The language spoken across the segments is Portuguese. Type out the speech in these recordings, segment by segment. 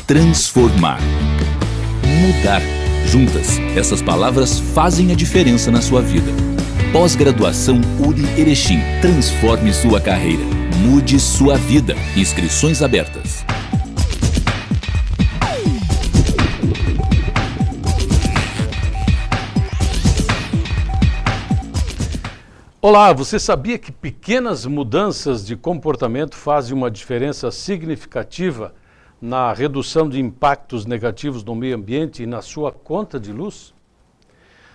transformar, mudar. Juntas, essas palavras fazem a diferença na sua vida. Pós-graduação URI Erechim. Transforme sua carreira. Mude sua vida. Inscrições abertas. Olá, você sabia que pequenas mudanças de comportamento fazem uma diferença significativa na redução de impactos negativos no meio ambiente e na sua conta de luz?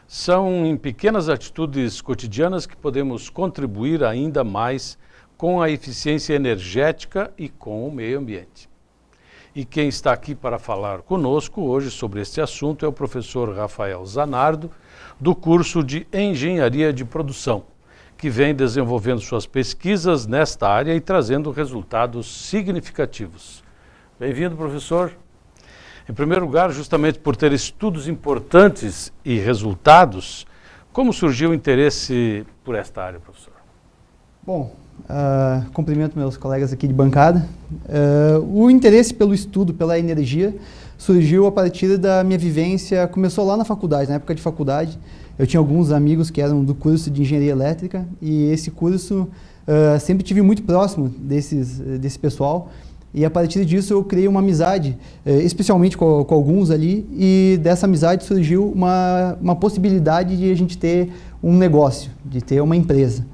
São em pequenas atitudes cotidianas que podemos contribuir ainda mais com a eficiência energética e com o meio ambiente. E quem está aqui para falar conosco hoje sobre este assunto é o professor Rafael Zanardo, do curso de Engenharia de Produção, que vem desenvolvendo suas pesquisas nesta área e trazendo resultados significativos. Bem-vindo, professor. Em primeiro lugar, justamente por ter estudos importantes e resultados, como surgiu o interesse por esta área, professor? Bom, cumprimento meus colegas aqui de bancada. O interesse pelo estudo, pela energia, surgiu a partir da minha vivência, começou lá na faculdade, na época de faculdade. Eu tinha alguns amigos que eram do curso de Engenharia Elétrica e esse curso sempre tive muito próximo desse pessoal. E a partir disso eu criei uma amizade, especialmente com alguns ali, e dessa amizade surgiu uma possibilidade de a gente ter um negócio, de ter uma empresa.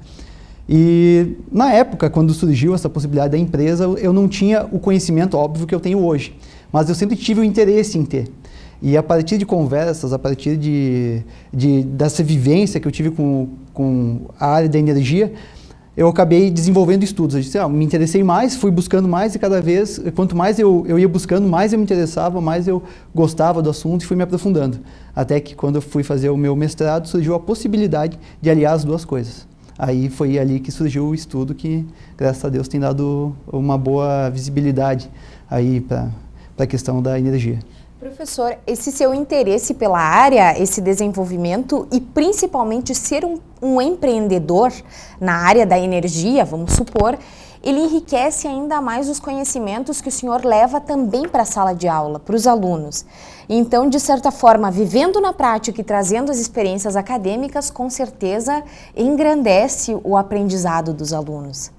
E na época, quando surgiu essa possibilidade da empresa, eu não tinha o conhecimento óbvio que eu tenho hoje, mas eu sempre tive o interesse em ter. E a partir de conversas, a partir dessa vivência que eu tive com a área da energia, eu acabei desenvolvendo estudos. Eu disse, me interessei mais, fui buscando mais e cada vez, quanto mais eu ia buscando, mais eu me interessava, mais eu gostava do assunto e fui me aprofundando. Até que quando eu fui fazer o meu mestrado, surgiu a possibilidade de aliar as duas coisas. Aí foi ali que surgiu o estudo que, graças a Deus, tem dado uma boa visibilidade aí para a questão da energia. Professor, esse seu interesse pela área, esse desenvolvimento e principalmente ser um empreendedor na área da energia, vamos supor, ele enriquece ainda mais os conhecimentos que o senhor leva também para a sala de aula, para os alunos. Então, de certa forma, vivendo na prática e trazendo as experiências acadêmicas, com certeza engrandece o aprendizado dos alunos.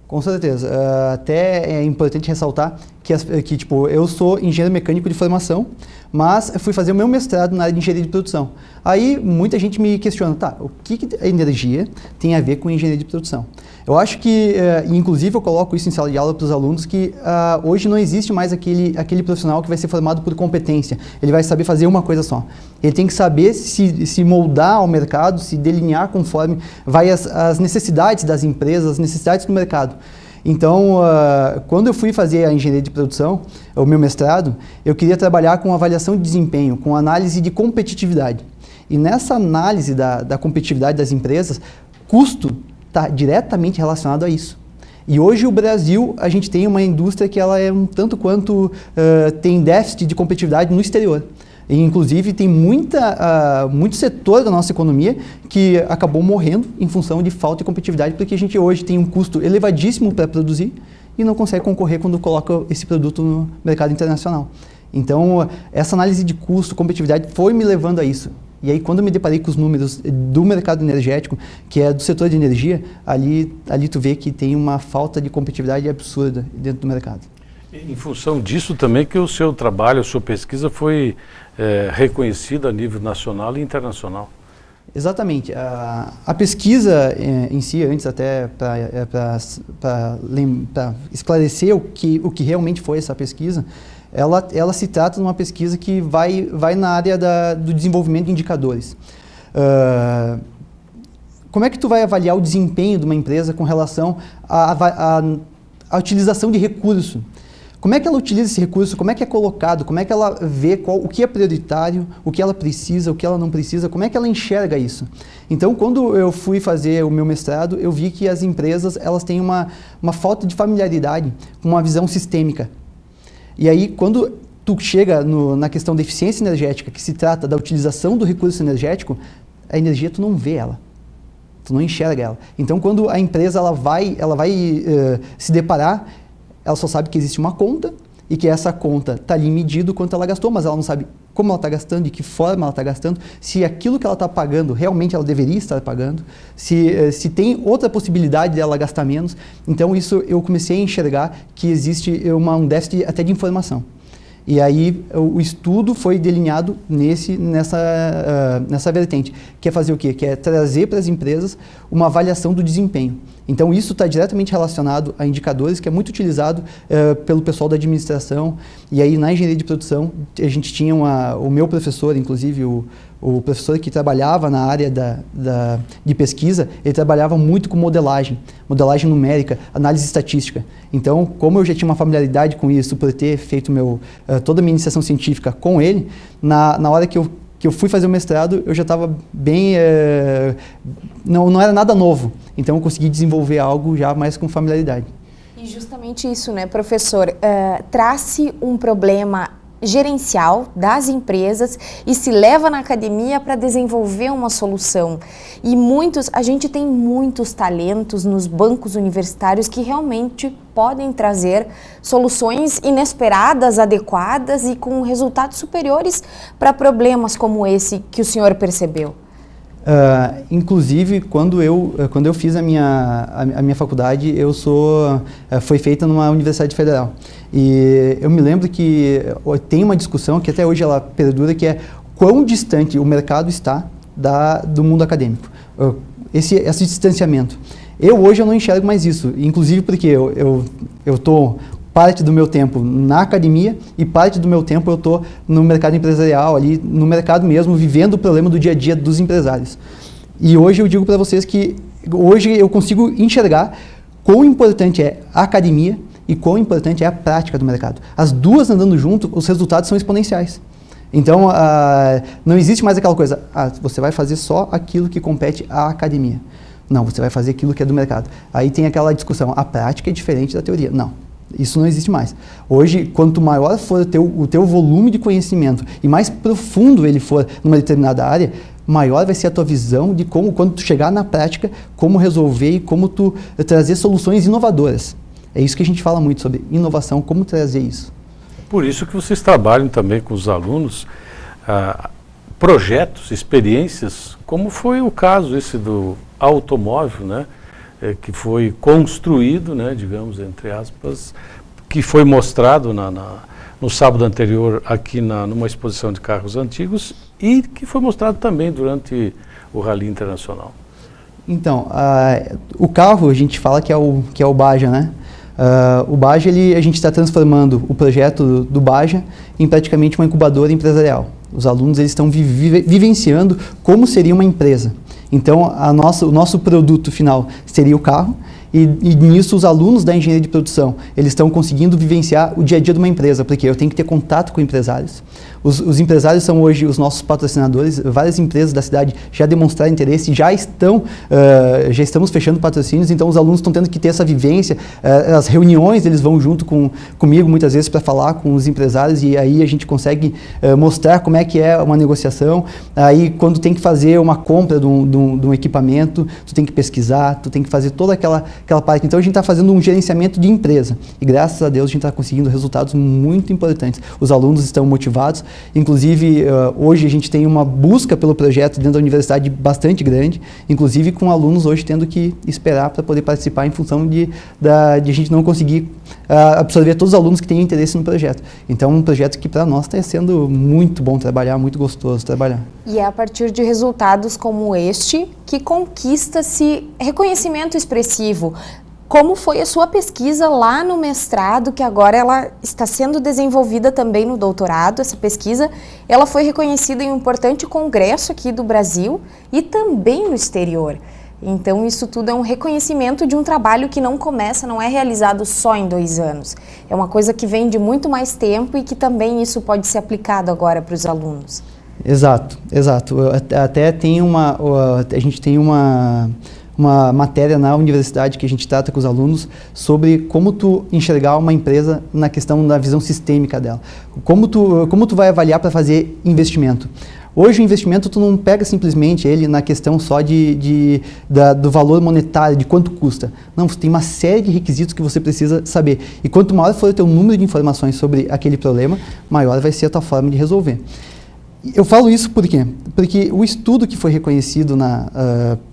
Com certeza. Até é importante ressaltar que eu sou engenheiro mecânico de formação, mas fui fazer o meu mestrado na área de engenharia de produção. Aí muita gente me questiona, o que a energia tem a ver com engenharia de produção? Eu acho que, inclusive eu coloco isso em sala de aula para os alunos, que hoje não existe mais aquele profissional que vai ser formado por competência. Ele vai saber fazer uma coisa só. Ele tem que saber se moldar ao mercado, se delinear conforme vai as necessidades das empresas, as necessidades do mercado. Então, quando eu fui fazer a engenharia de produção, o meu mestrado, eu queria trabalhar com avaliação de desempenho, com análise de competitividade. E nessa análise da competitividade das empresas, custo está diretamente relacionado a isso. E hoje o Brasil, a gente tem uma indústria que ela é um tanto quanto tem déficit de competitividade no exterior. E, inclusive, tem muito setor da nossa economia que acabou morrendo em função de falta de competitividade, porque a gente hoje tem um custo elevadíssimo para produzir e não consegue concorrer quando coloca esse produto no mercado internacional. Então, essa análise de custo, competitividade, foi me levando a isso. E aí, quando eu me deparei com os números do mercado energético, que é do setor de energia, ali tu vê que tem uma falta de competitividade absurda dentro do mercado. Em função disso também que o seu trabalho, a sua pesquisa foi reconhecida a nível nacional e internacional. Exatamente. A pesquisa em si, antes até para esclarecer o que realmente foi essa pesquisa, ela se trata de uma pesquisa que vai na área do desenvolvimento de indicadores. Como é que tu vai avaliar o desempenho de uma empresa com relação à utilização de recurso? Como é que ela utiliza esse recurso? Como é que é colocado? Como é que ela vê o que é prioritário, o que ela precisa, o que ela não precisa? Como é que ela enxerga isso? Então, quando eu fui fazer o meu mestrado, eu vi que as empresas elas têm uma falta de familiaridade com uma visão sistêmica. E aí, quando tu chega na questão da eficiência energética, que se trata da utilização do recurso energético, a energia tu não vê ela. Tu não enxerga ela. Então, quando a empresa ela vai se deparar, ela só sabe que existe uma conta e que essa conta está ali medido quanto ela gastou, mas ela não sabe como ela está gastando, de que forma ela está gastando, se aquilo que ela está pagando realmente ela deveria estar pagando, se tem outra possibilidade dela gastar menos. Então isso eu comecei a enxergar que existe um déficit até de informação. E aí o estudo foi delineado nessa vertente, que é fazer o quê? Que é trazer para as empresas uma avaliação do desempenho. Então isso está diretamente relacionado a indicadores que é muito utilizado pelo pessoal da administração. E aí na engenharia de produção a gente tinha o meu professor, inclusive o professor que trabalhava na área de pesquisa, ele trabalhava muito com modelagem numérica, análise estatística. Então, como eu já tinha uma familiaridade com isso, por ter feito toda a minha iniciação científica com ele, na hora que eu fui fazer o mestrado, eu já estava bem... não era nada novo. Então, eu consegui desenvolver algo já mais com familiaridade. E justamente isso, né, professor? Traz-se um problema gerencial das empresas e se leva na academia para desenvolver uma solução. E a gente tem muitos talentos nos bancos universitários que realmente podem trazer soluções inesperadas, adequadas e com resultados superiores para problemas como esse que o senhor percebeu. Inclusive, quando eu fiz a minha faculdade, foi feita numa universidade federal. E eu me lembro que tem uma discussão que até hoje ela perdura, que é quão distante o mercado está do mundo acadêmico. Esse distanciamento. Hoje eu não enxergo mais isso, inclusive porque eu estou parte do meu tempo na academia e parte do meu tempo eu estou no mercado empresarial, ali no mercado mesmo, vivendo o problema do dia a dia dos empresários. E hoje eu digo para vocês que hoje eu consigo enxergar quão importante é a academia e quão importante é a prática do mercado. As duas andando junto, os resultados são exponenciais. Então, não existe mais aquela coisa, você vai fazer só aquilo que compete à academia. Não, você vai fazer aquilo que é do mercado. Aí tem aquela discussão, a prática é diferente da teoria. Não. Isso não existe mais. Hoje, quanto maior for o teu volume de conhecimento e mais profundo ele for numa determinada área, maior vai ser a tua visão de como, quando tu chegar na prática, como resolver e como tu trazer soluções inovadoras. É isso que a gente fala muito sobre inovação, como trazer isso. Por isso que vocês trabalham também com os alunos, projetos, experiências, como foi o caso esse do automóvel, né? Que foi construído, né, digamos, entre aspas, que foi mostrado no sábado anterior aqui numa exposição de carros antigos e que foi mostrado também durante o Rally Internacional. Então, o carro a gente fala que é o Baja, né? O Baja, a gente está transformando o projeto do Baja em praticamente uma incubadora empresarial. Os alunos eles estão vivenciando como seria uma empresa. Então, o nosso produto final seria o carro e nisso os alunos da engenharia de produção, eles estão conseguindo vivenciar o dia a dia de uma empresa, porque eu tenho que ter contato com empresários. Os empresários são hoje os nossos patrocinadores, várias empresas da cidade já demonstraram interesse, já estamos fechando patrocínios, então os alunos estão tendo que ter essa vivência, as reuniões eles vão junto comigo muitas vezes para falar com os empresários e aí a gente consegue mostrar como é que é uma negociação. Aí quando tem que fazer uma compra de um equipamento, tu tem que pesquisar, tu tem que fazer toda aquela parte. Então a gente está fazendo um gerenciamento de empresa e graças a Deus a gente está conseguindo resultados muito importantes. Os alunos estão motivados, inclusive hoje a gente tem uma busca pelo projeto dentro da universidade bastante grande, inclusive com alunos hoje tendo que esperar para poder participar em função de a gente não conseguir absorver todos os alunos que têm interesse no projeto. Então é um projeto que para nós está sendo muito bom trabalhar, muito gostoso trabalhar. E é a partir de resultados como este que conquista-se reconhecimento expressivo. Como foi a sua pesquisa lá no mestrado, que agora ela está sendo desenvolvida também no doutorado? Essa pesquisa, ela foi reconhecida em um importante congresso aqui do Brasil e também no exterior. Então isso tudo é um reconhecimento de um trabalho que não é realizado só em 2 anos. É uma coisa que vem de muito mais tempo e que também isso pode ser aplicado agora para os alunos. Exato. Até a gente tem uma matéria na universidade que a gente trata com os alunos sobre como tu enxergar uma empresa na questão da visão sistêmica dela. Como tu vai avaliar para fazer investimento. Hoje o investimento tu não pega simplesmente ele na questão só do valor monetário, de quanto custa. Não, você tem uma série de requisitos que você precisa saber. E quanto maior for o teu número de informações sobre aquele problema, maior vai ser a tua forma de resolver. Eu falo isso por quê? Porque o estudo que foi reconhecido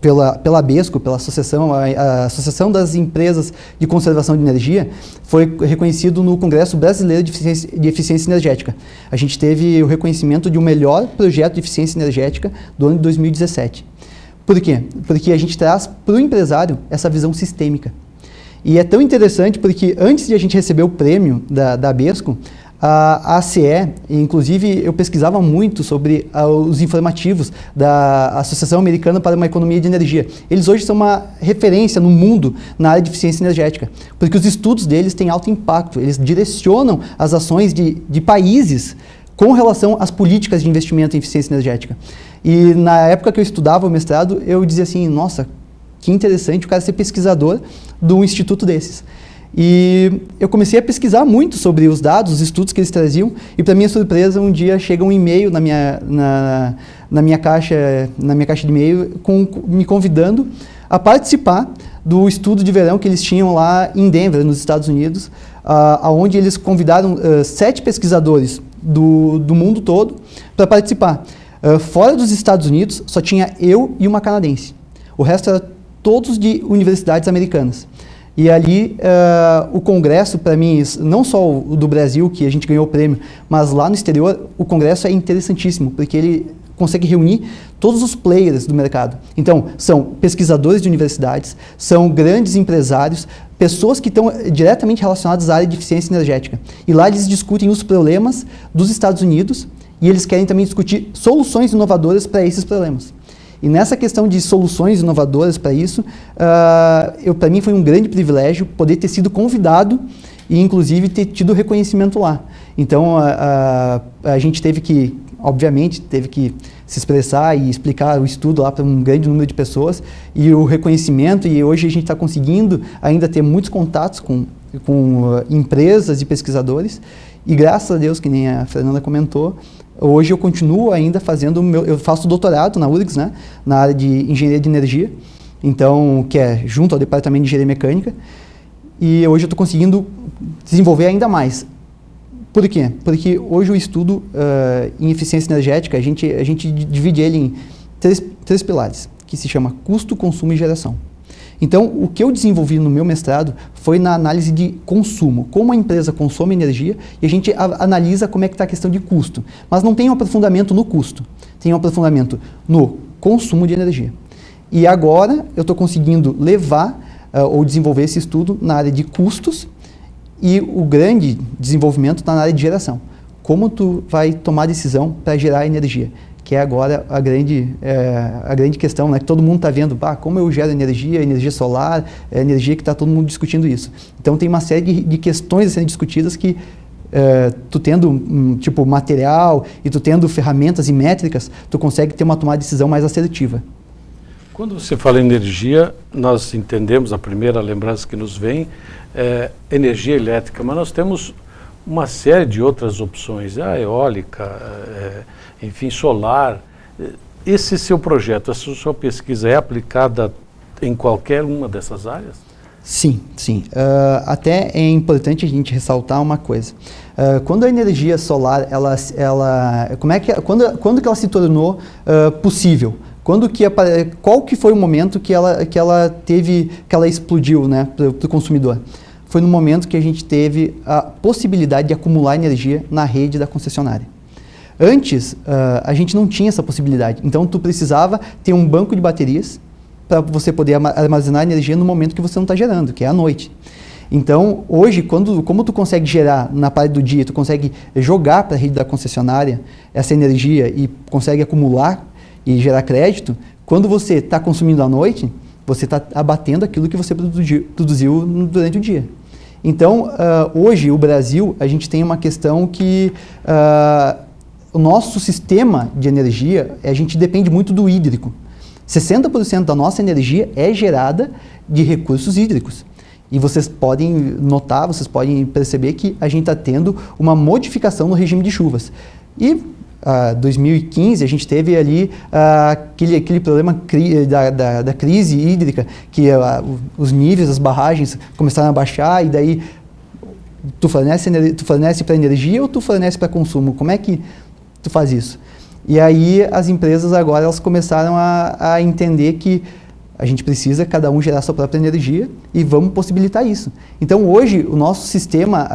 pela ABESCO, pela a Associação das Empresas de Conservação de Energia, foi reconhecido no Congresso Brasileiro de Eficiência Energética. A gente teve o reconhecimento de um melhor projeto de eficiência energética do ano de 2017. Por quê? Porque a gente traz para o empresário essa visão sistêmica. E é tão interessante porque antes de a gente receber o prêmio da ABESCO, a ACE, inclusive eu pesquisava muito sobre os informativos da Associação Americana para uma Economia de Energia. Eles hoje são uma referência no mundo na área de eficiência energética, porque os estudos deles têm alto impacto, eles direcionam as ações de países com relação às políticas de investimento em eficiência energética. E na época que eu estudava o mestrado, eu dizia assim, nossa, que interessante o cara ser pesquisador de um instituto desses. E eu comecei a pesquisar muito sobre os dados, os estudos que eles traziam, e para minha surpresa, um dia chega um e-mail na minha caixa de e-mail me convidando a participar do estudo de verão que eles tinham lá em Denver, nos Estados Unidos, onde eles convidaram 7 pesquisadores do mundo todo para participar. Fora dos Estados Unidos, só tinha eu e uma canadense. O resto era todos de universidades americanas. E ali, o congresso, para mim, não só o do Brasil, que a gente ganhou o prêmio, mas lá no exterior, o congresso é interessantíssimo, porque ele consegue reunir todos os players do mercado. Então, são pesquisadores de universidades, são grandes empresários, pessoas que estão diretamente relacionadas à área de eficiência energética. E lá eles discutem os problemas dos Estados Unidos e eles querem também discutir soluções inovadoras para esses problemas. E nessa questão de soluções inovadoras para isso, para mim foi um grande privilégio poder ter sido convidado e, inclusive, ter tido reconhecimento lá. Então, a gente teve que, obviamente, se expressar e explicar o estudo lá para um grande número de pessoas e o reconhecimento, e hoje a gente está conseguindo ainda ter muitos contatos com empresas e pesquisadores, e graças a Deus, que nem a Fernanda comentou, hoje eu continuo ainda eu faço doutorado na URGS, né, na área de engenharia de energia, então, que é junto ao departamento de engenharia mecânica, e hoje eu estou conseguindo desenvolver ainda mais. Por quê? Porque hoje o estudo em eficiência energética, a gente divide ele em três pilares, que se chama custo, consumo e geração. Então, o que eu desenvolvi no meu mestrado foi na análise de consumo, como a empresa consome energia, e a gente analisa como é que está a questão de custo. Mas não tem um aprofundamento no custo, tem um aprofundamento no consumo de energia. E agora eu estou conseguindo levar ou desenvolver esse estudo na área de custos, e o grande desenvolvimento está na área de geração. Como tu vai tomar decisão para gerar energia? Que é agora a grande questão, né? Que todo mundo está vendo, como eu gero energia solar, energia que está todo mundo discutindo isso. Então tem uma série de questões a serem discutidas que tu tendo tipo material e tu tendo ferramentas e métricas, tu consegue ter uma tomada de decisão mais assertiva. Quando você fala em energia, nós entendemos, a primeira lembrança que nos vem é energia elétrica, mas nós temos uma série de outras opções, a eólica, enfim, solar. Esse seu projeto, essa sua pesquisa é aplicada em qualquer uma dessas áreas? Sim, sim. Até é importante a gente ressaltar uma coisa. Quando a energia solar, quando que ela se tornou possível? Qual que foi o momento que ela explodiu, né, para o consumidor? Foi no momento que a gente teve a possibilidade de acumular energia na rede da concessionária. Antes, a gente não tinha essa possibilidade. Então, tu precisava ter um banco de baterias para você poder armazenar energia no momento que você não está gerando, que é à noite. Então, hoje, como tu consegue gerar na parte do dia, tu consegue jogar para a rede da concessionária essa energia e consegue acumular e gerar crédito, quando você está consumindo à noite, você está abatendo aquilo que você produziu durante o dia. Então, hoje, o Brasil, a gente tem uma questão que o nosso sistema de energia, a gente depende muito do hídrico. 60% da nossa energia é gerada de recursos hídricos. E vocês podem notar, vocês podem perceber que a gente está tendo uma modificação no regime de chuvas. E 2015, a gente teve ali aquele problema da crise hídrica, que os níveis das barragens começaram a baixar, e daí tu fornece para energia ou tu fornece para consumo? Como é que tu faz isso? E aí as empresas agora elas começaram a entender que a gente precisa cada um gerar sua própria energia e vamos possibilitar isso. Então hoje o nosso sistema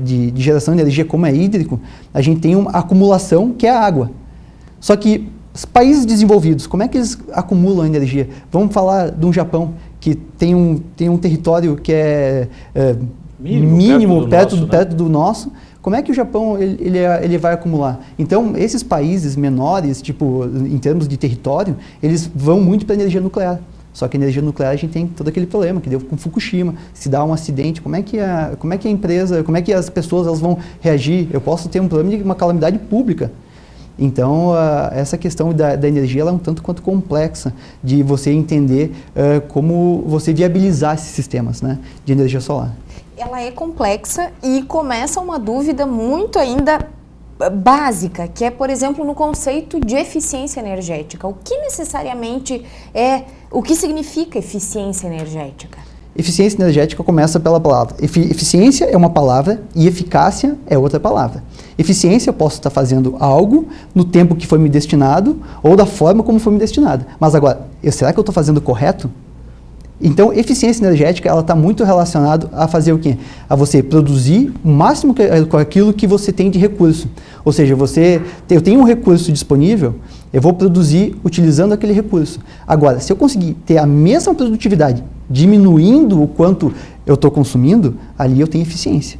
de geração de energia, como é hídrico, a gente tem uma acumulação que é a água. Só que os países desenvolvidos, como é que eles acumulam energia? Vamos falar de um Japão que tem um território que é mínimo perto do nosso. Como é que o Japão ele vai acumular? Então, esses países menores, tipo, em termos de território, eles vão muito para a energia nuclear. Só que a energia nuclear a gente tem todo aquele problema que deu com Fukushima. Se dá um acidente, como é que a empresa, como é que as pessoas elas vão reagir? Eu posso ter um problema de uma calamidade pública. Então, essa questão da energia ela é um tanto quanto complexa de você entender como você viabilizar esses sistemas, né, de energia solar. Ela é complexa e começa uma dúvida muito ainda básica, que é, por exemplo, no conceito de eficiência energética. O que necessariamente o que significa eficiência energética? Eficiência energética começa pela palavra. Eficiência é uma palavra e eficácia é outra palavra. Eficiência eu posso estar fazendo algo no tempo que foi me destinado ou da forma como foi me destinado. Mas agora, será que eu estou fazendo correto? Então, eficiência energética, ela está muito relacionada a fazer o quê? A você produzir o máximo com aquilo que você tem de recurso. Ou seja, eu tenho um recurso disponível, eu vou produzir utilizando aquele recurso. Agora, se eu conseguir ter a mesma produtividade, diminuindo o quanto eu estou consumindo, ali eu tenho eficiência.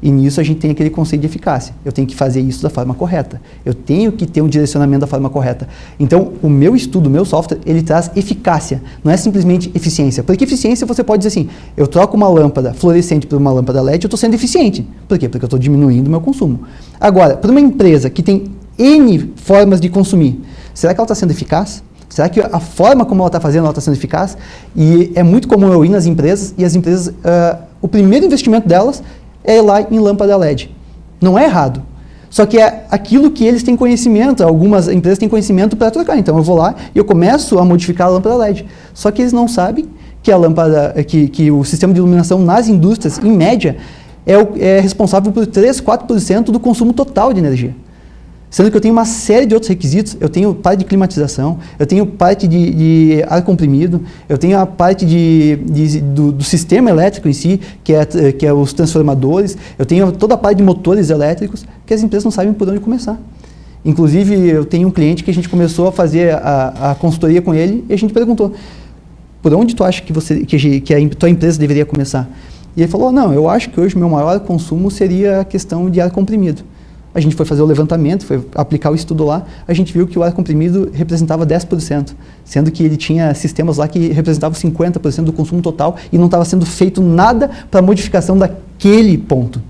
E nisso a gente tem aquele conceito de eficácia. Eu tenho que fazer isso da forma correta. Eu tenho que ter um direcionamento da forma correta. Então, o meu estudo, o meu software, ele traz eficácia. Não é simplesmente eficiência. Porque eficiência você pode dizer assim, eu troco uma lâmpada fluorescente por uma lâmpada LED, eu estou sendo eficiente. Por quê? Porque eu estou diminuindo o meu consumo. Agora, para uma empresa que tem N formas de consumir, será que ela está sendo eficaz? Será que a forma como ela está fazendo, ela está sendo eficaz? E é muito comum eu ir nas empresas, e as empresas, o primeiro investimento delas é ir lá em lâmpada LED. Não é errado. Só que é aquilo que eles têm conhecimento, algumas empresas têm conhecimento para trocar. Então eu vou lá e eu começo a modificar a lâmpada LED. Só que eles não sabem que a lâmpada, que o sistema de iluminação nas indústrias, em média, é responsável por 3, 4% do consumo total de energia. Sendo que eu tenho uma série de outros requisitos, eu tenho parte de climatização, eu tenho parte de ar comprimido, eu tenho a parte do sistema elétrico em si, que é os transformadores, eu tenho toda a parte de motores elétricos, que as empresas não sabem por onde começar. Inclusive, eu tenho um cliente que a gente começou a fazer a consultoria com ele e a gente perguntou, por onde tu acha que a tua empresa deveria começar? E ele falou, não, eu acho que hoje o meu maior consumo seria a questão de ar comprimido. A gente foi fazer o levantamento, foi aplicar o estudo lá, a gente viu que o ar comprimido representava 10%, sendo que ele tinha sistemas lá que representavam 50% do consumo total e não estava sendo feito nada para a modificação daquele ponto.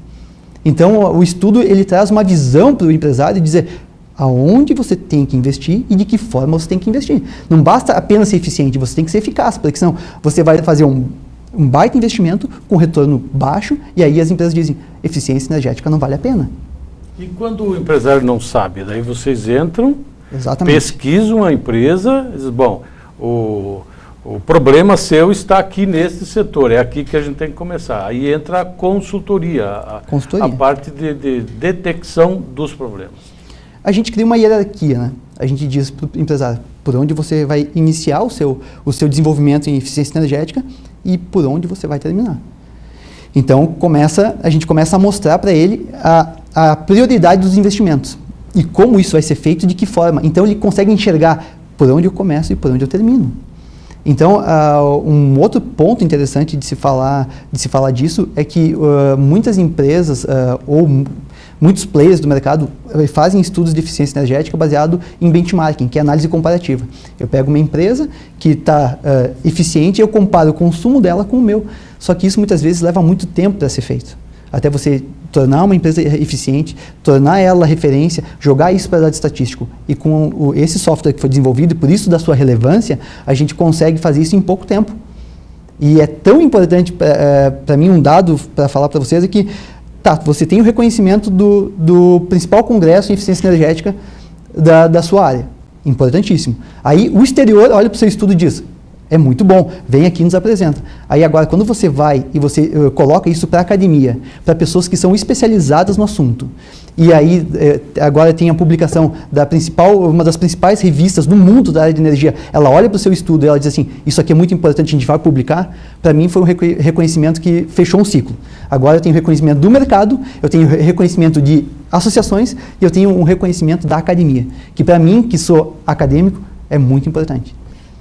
Então, o estudo ele traz uma visão para o empresário de dizer aonde você tem que investir e de que forma você tem que investir. Não basta apenas ser eficiente, você tem que ser eficaz, porque senão você vai fazer um baita investimento com retorno baixo e aí as empresas dizem, eficiência energética não vale a pena. E quando o empresário não sabe, daí vocês entram, exatamente, pesquisam a empresa, dizem, bom, o problema seu está aqui nesse setor, é aqui que a gente tem que começar. Aí entra a consultoria, a parte de detecção dos problemas. A gente cria uma hierarquia, né? A gente diz para o empresário por onde você vai iniciar o seu desenvolvimento em eficiência energética e por onde você vai terminar. Então, a gente começa a mostrar para ele a prioridade dos investimentos e como isso vai ser feito e de que forma. Então, ele consegue enxergar por onde eu começo e por onde eu termino. Então, um outro ponto interessante de se falar disso é que muitas empresas ou muitos players do mercado fazem estudos de eficiência energética baseado em benchmarking, que é análise comparativa. Eu pego uma empresa que está eficiente e eu comparo o consumo dela com o meu. Só que isso muitas vezes leva muito tempo para ser feito. Até você tornar uma empresa eficiente, tornar ela referência, jogar isso para dado estatístico. E com esse software que foi desenvolvido, e por isso da sua relevância, a gente consegue fazer isso em pouco tempo. E é tão importante para mim, um dado para falar para vocês, é que tá, você tem o reconhecimento do principal congresso em eficiência energética da sua área. Importantíssimo. Aí o exterior olha para o seu estudo e diz, é muito bom, vem aqui e nos apresenta. Aí agora, quando você vai e você coloca isso para a academia, para pessoas que são especializadas no assunto, e aí agora tem a publicação uma das principais revistas do mundo da área de energia, ela olha para o seu estudo e ela diz assim, isso aqui é muito importante, a gente vai publicar. Para mim foi um reconhecimento que fechou um ciclo. Agora eu tenho reconhecimento do mercado, eu tenho reconhecimento de associações e eu tenho um reconhecimento da academia, que para mim, que sou acadêmico, é muito importante.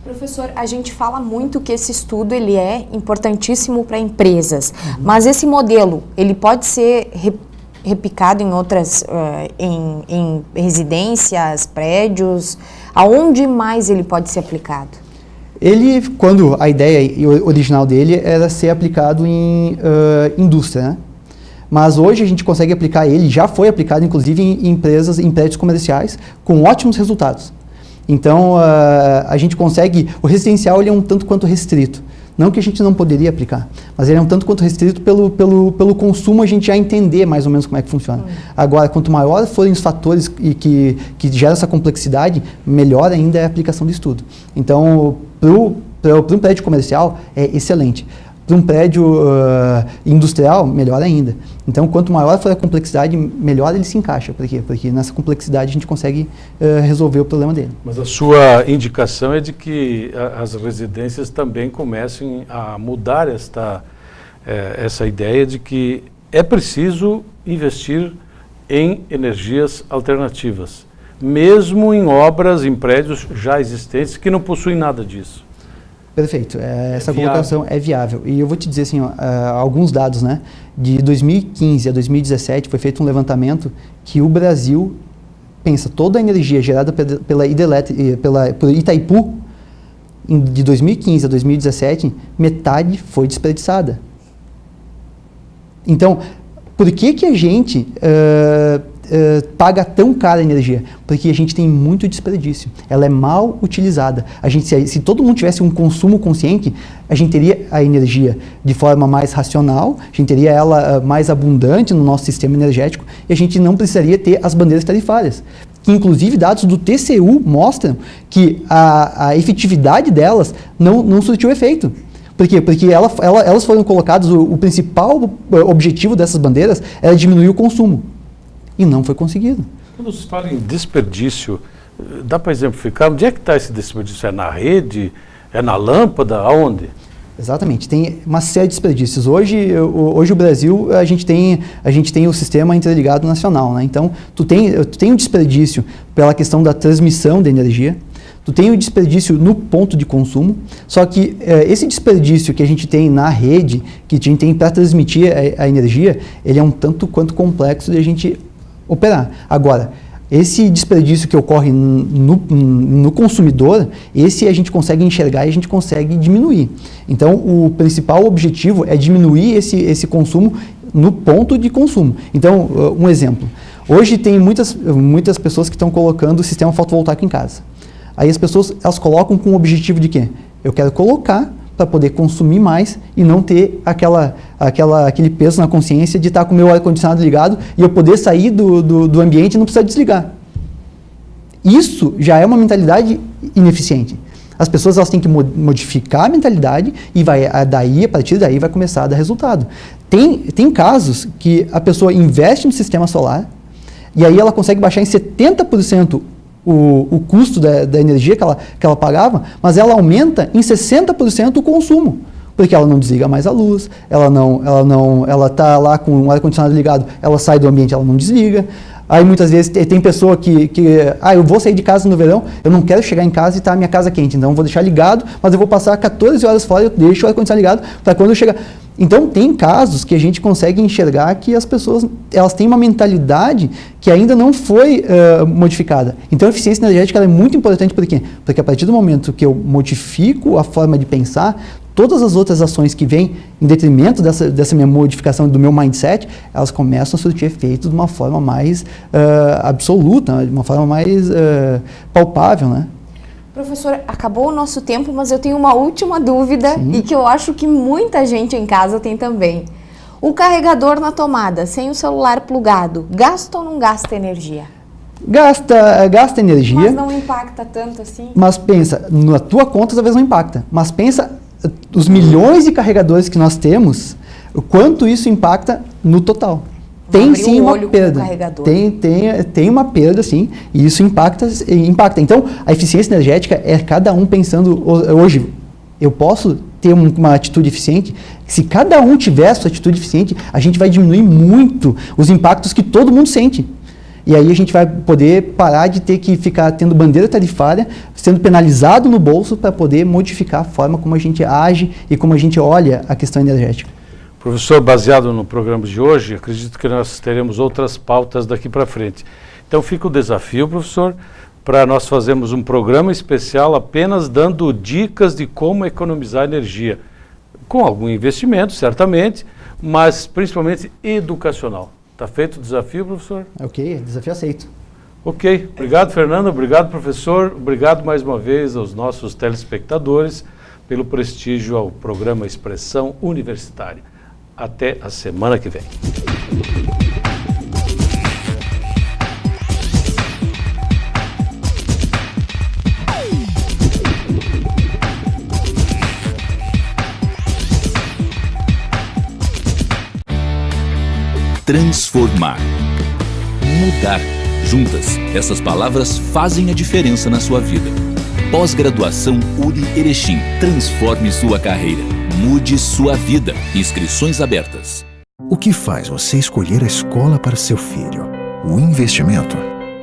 Professor, a gente fala muito que esse estudo ele é importantíssimo para empresas, mas esse modelo, ele pode ser replicado em outras, em residências, prédios, aonde mais ele pode ser aplicado? Ele, quando a ideia original dele era ser aplicado em indústria, né? Mas hoje a gente consegue aplicar ele, já foi aplicado inclusive em empresas, em prédios comerciais, com ótimos resultados. Então, a gente consegue, o residencial ele é um tanto quanto restrito. Não que a gente não poderia aplicar, mas ele é um tanto quanto restrito pelo consumo, a gente já entender mais ou menos como é que funciona. Agora, quanto maior forem os fatores que geram essa complexidade, melhor ainda é a aplicação do estudo. Então, para um prédio comercial, é excelente. Para um prédio industrial, melhor ainda. Então, quanto maior for a complexidade, melhor ele se encaixa. Por quê? Porque nessa complexidade a gente consegue resolver o problema dele. Mas a sua indicação é de que as residências também comecem a mudar essa ideia de que é preciso investir em energias alternativas, mesmo em obras, em prédios já existentes que não possuem nada disso. Perfeito, essa colocação é viável. E eu vou te dizer assim, alguns dados, né? De 2015 a 2017 foi feito um levantamento que o Brasil, pensa, toda a energia gerada por Itaipu, de 2015 a 2017, metade foi desperdiçada. Então, por que a gente paga tão cara a energia? Porque a gente tem muito desperdício. Ela é mal utilizada. Se todo mundo tivesse um consumo consciente, a gente teria a energia de forma mais racional, a gente teria ela mais abundante no nosso sistema energético e a gente não precisaria ter as bandeiras tarifárias. Que, inclusive, dados do TCU mostram que a efetividade delas não surtiu efeito. Por quê? Porque elas foram colocadas, o principal objetivo dessas bandeiras era diminuir o consumo. E não foi conseguido. Quando se fala em desperdício, dá para exemplificar? Onde é que está esse desperdício? É na rede? É na lâmpada? Aonde? Exatamente. Tem uma série de desperdícios. Hoje o Brasil, a gente tem o sistema interligado nacional, né? Então, tu tem um desperdício pela questão da transmissão da energia, tu tem o desperdício no ponto de consumo, só que esse desperdício que a gente tem na rede, que a gente tem para transmitir a energia, ele é um tanto quanto complexo de a gente operar. Agora, esse desperdício que ocorre no consumidor, esse a gente consegue enxergar e a gente consegue diminuir. Então, o principal objetivo é diminuir esse consumo no ponto de consumo. Então, um exemplo. Hoje tem muitas pessoas que estão colocando o sistema fotovoltaico em casa. Aí as pessoas, elas colocam com o objetivo de quê? Eu quero colocar para poder consumir mais e não ter aquele peso na consciência de estar com o meu ar-condicionado ligado e eu poder sair do ambiente e não precisar desligar. Isso já é uma mentalidade ineficiente. As pessoas elas têm que modificar a mentalidade e a partir daí vai começar a dar resultado. Tem casos que a pessoa investe no sistema solar e aí ela consegue baixar em 70% o custo da energia que ela pagava, mas ela aumenta em 60% o consumo, porque ela não desliga mais a luz, ela está lá com o ar-condicionado ligado, ela sai do ambiente, ela não desliga. Aí muitas vezes tem pessoa que eu vou sair de casa no verão, eu não quero chegar em casa e estar a minha casa quente, então eu vou deixar ligado, mas eu vou passar 14 horas fora, eu deixo o ar-condicionado ligado para quando eu chegar. Então, tem casos que a gente consegue enxergar que as pessoas elas têm uma mentalidade que ainda não foi modificada. Então, a eficiência energética ela é muito importante, por quê? Porque a partir do momento que eu modifico a forma de pensar, todas as outras ações que vêm em detrimento dessa minha modificação do meu mindset, elas começam a surtir efeito de uma forma mais absoluta, de uma forma mais palpável, né? Professor, acabou o nosso tempo, mas eu tenho uma última dúvida. Sim. E que eu acho que muita gente em casa tem também. O carregador na tomada, sem o celular plugado, gasta ou não gasta energia? Gasta energia. Mas não impacta tanto assim? Mas pensa, na tua conta talvez não impacta. Mas pensa, os milhões de carregadores que nós temos, o quanto isso impacta no total. Tem sim uma perda. Tem uma perda, sim, e isso impacta. Então, a eficiência energética é cada um pensando, hoje, eu posso ter uma atitude eficiente. Se cada um tiver essa atitude eficiente, a gente vai diminuir muito os impactos que todo mundo sente. E aí a gente vai poder parar de ter que ficar tendo bandeira tarifária, sendo penalizado no bolso para poder modificar a forma como a gente age e como a gente olha a questão energética. Professor, baseado no programa de hoje, acredito que nós teremos outras pautas daqui para frente. Então fica o desafio, professor, para nós fazermos um programa especial apenas dando dicas de como economizar energia, com algum investimento, certamente, mas principalmente educacional. Está feito o desafio, professor? Ok, desafio aceito. Ok, obrigado, Fernando, obrigado, professor, obrigado mais uma vez aos nossos telespectadores pelo prestígio ao programa Expressão Universitária. Até a semana que vem. Transformar. Mudar. Juntas, essas palavras fazem a diferença na sua vida. Pós-graduação URI Erechim. Transforme sua carreira. Mude sua vida. Inscrições abertas. O que faz você escolher a escola para seu filho? O investimento?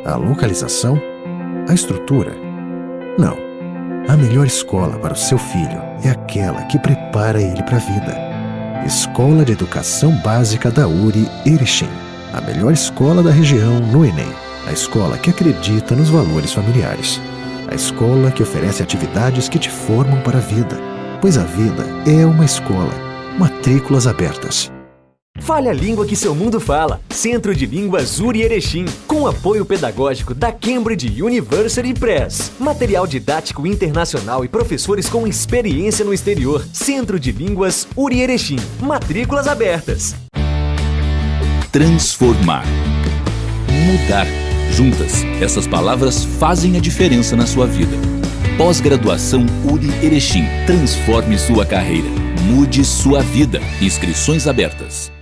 A localização? A estrutura? Não. A melhor escola para o seu filho é aquela que prepara ele para a vida. Escola de Educação Básica da URI Erechim. A melhor escola da região no Enem. A escola que acredita nos valores familiares. A escola que oferece atividades que te formam para a vida. Pois a vida é uma escola. Matrículas abertas. Fale a língua que seu mundo fala. Centro de Línguas URI Erechim, com apoio pedagógico da Cambridge University Press. Material didático internacional e professores com experiência no exterior. Centro de Línguas URI Erechim. Matrículas abertas. Transformar. Mudar. Juntas, essas palavras fazem a diferença na sua vida. Pós-graduação URI Erechim. Transforme sua carreira. Mude sua vida. Inscrições abertas.